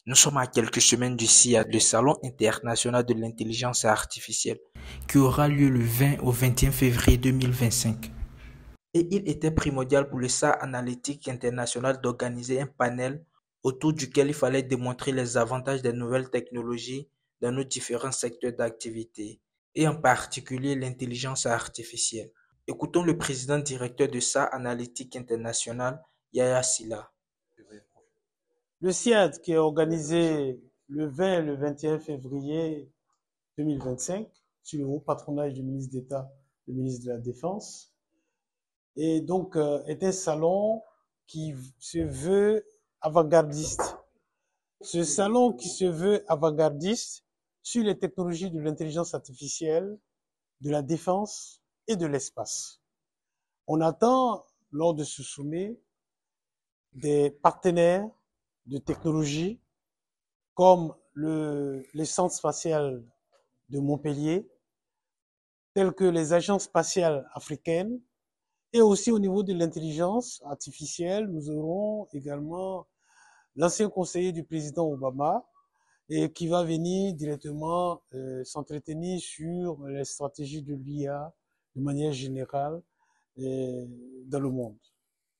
Nous sommes à quelques semaines du SIAD, le Salon international de l'intelligence artificielle, qui aura lieu le 20 au 21 février 2025. Et il était primordial pour le SAR Analytique International d'organiser un panel autour duquel il fallait démontrer les avantages des nouvelles technologies dans nos différents secteurs d'activité, et en particulier l'intelligence artificielle. Écoutons le président directeur de SAR Analytique International, Yaya Silla. Le SIAD qui est organisé le 20 et le 21 février 2025 sous le haut patronage du ministre d'État, le ministre de la Défense, et donc est un salon qui se veut avant-gardiste. Ce salon qui se veut avant-gardiste sur les technologies de l'intelligence artificielle, de la défense et de l'espace. On attend, lors de ce sommet, des partenaires de technologie comme les centres spatials de Montpellier, tels que les agences spatiales africaines, et aussi au niveau de l'intelligence artificielle, nous aurons également l'ancien conseiller du président Obama, et qui va venir directement s'entretenir sur les stratégies de l'IA de manière générale dans le monde.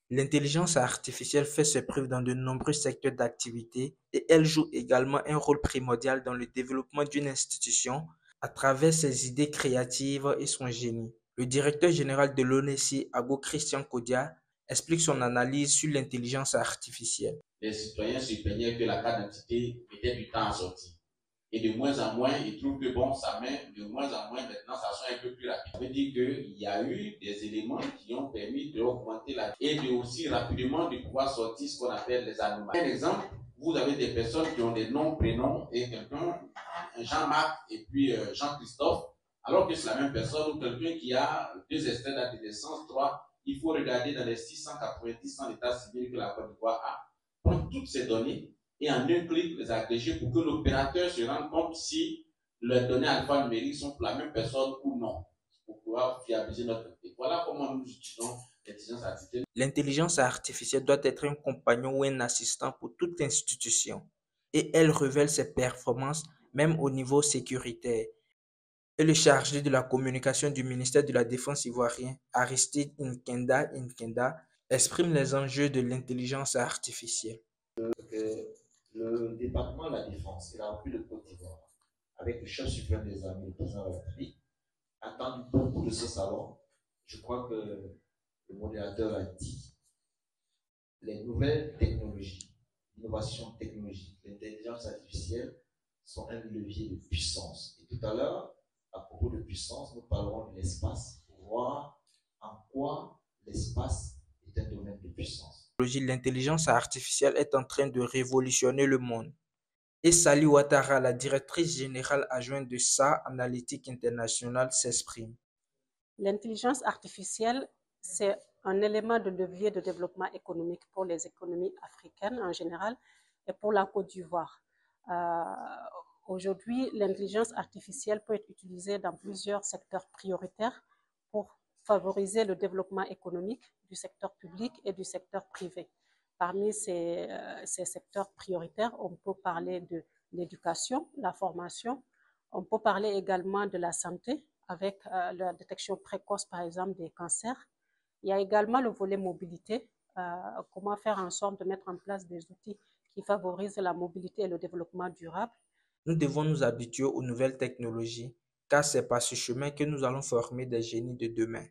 L'intelligence artificielle fait ses preuves dans de nombreux secteurs d'activité et elle joue également un rôle primordial dans le développement d'une institution à travers ses idées créatives et son génie. Le directeur général de l'ONESI, Ago Christian Kodia, explique son analyse sur l'intelligence artificielle. Les citoyens se plaignaient que la carte d'identité mettait du temps à sortir. Et de moins en moins, ils trouvent que bon, ça met de moins en moins, maintenant, ça soit un peu plus rapide. Ça veut dire qu'il y a eu des éléments qui ont permis d'augmenter la et de aussi rapidement de pouvoir sortir ce qu'on appelle les anomalies. Un exemple, vous avez des personnes qui ont des noms, prénoms, et quelqu'un, Jean-Marc et puis Jean-Christophe, alors que c'est la même personne, ou quelqu'un qui a 2 extraits date de naissance, 3, il faut regarder dans les 690 ans d'état civil que la Côte d'Ivoire a, prendre toutes ces données et en un clic les agréger pour que l'opérateur se rende compte si les données alphanumériques sont pour la même personne ou non, pour pouvoir fiabiliser notre idée. Voilà comment nous utilisons l'intelligence artificielle. L'intelligence artificielle doit être un compagnon ou un assistant pour toute institution et elle révèle ses performances même au niveau sécuritaire. Et le chargé de la communication du ministère de la Défense ivoirien, Aristide Nkenda, exprime les enjeux de l'intelligence artificielle. Le département de la Défense et la République de Côte d'Ivoire, avec le chef suprême des armées, le président de la République, attendent beaucoup de ce salon. Je crois que le modérateur a dit les nouvelles technologies, l'innovation technologique, l'intelligence artificielle sont un levier de puissance. Et tout à l'heure, à propos de puissance, nous parlerons de l'espace pour voir en quoi l'espace est un domaine de puissance. L'intelligence artificielle est en train de révolutionner le monde. Et Sally Ouattara, la directrice générale adjointe de SAR Analytique International, s'exprime. L'intelligence artificielle, c'est un élément de levier de développement économique pour les économies africaines en général et pour la Côte d'Ivoire. Aujourd'hui, l'intelligence artificielle peut être utilisée dans plusieurs secteurs prioritaires pour favoriser le développement économique du secteur public et du secteur privé. Parmi ces secteurs prioritaires, on peut parler de l'éducation, la formation, on peut parler également de la santé avec la détection précoce, par exemple, des cancers. Il y a également le volet mobilité, comment faire en sorte de mettre en place des outils qui favorisent la mobilité et le développement durable. Nous devons nous habituer aux nouvelles technologies, car c'est par ce chemin que nous allons former des génies de demain.